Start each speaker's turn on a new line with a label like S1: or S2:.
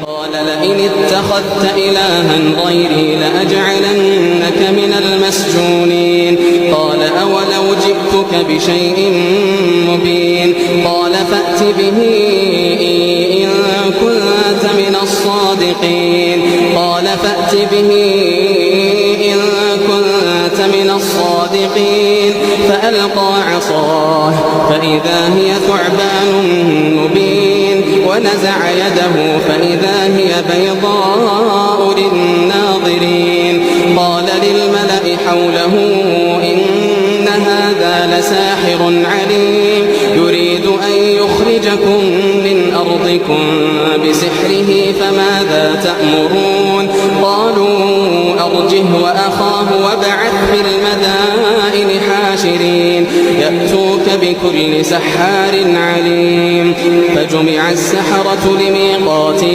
S1: قال لئن اتخذت إلها غيري لأجعلنك من المسجونين قال أولو جئتك بشيء مبين قال فأت به إن كنت من الصادقين قال فأت به إن كنت من الصادقين فألقى عصاه فإذا هي ثعبان مبين ونزع يده فإذا هي بيضاء للناظرين قال للملأ حوله إن هذا لساحر عليم يريد أن يخرجكم من أرضكم بسحره فماذا تأمرون قالوا أرجه وأخاه وابعث في المدائن حاشرين يأتوك بكل سحار عليم فجمع السحرة لميقات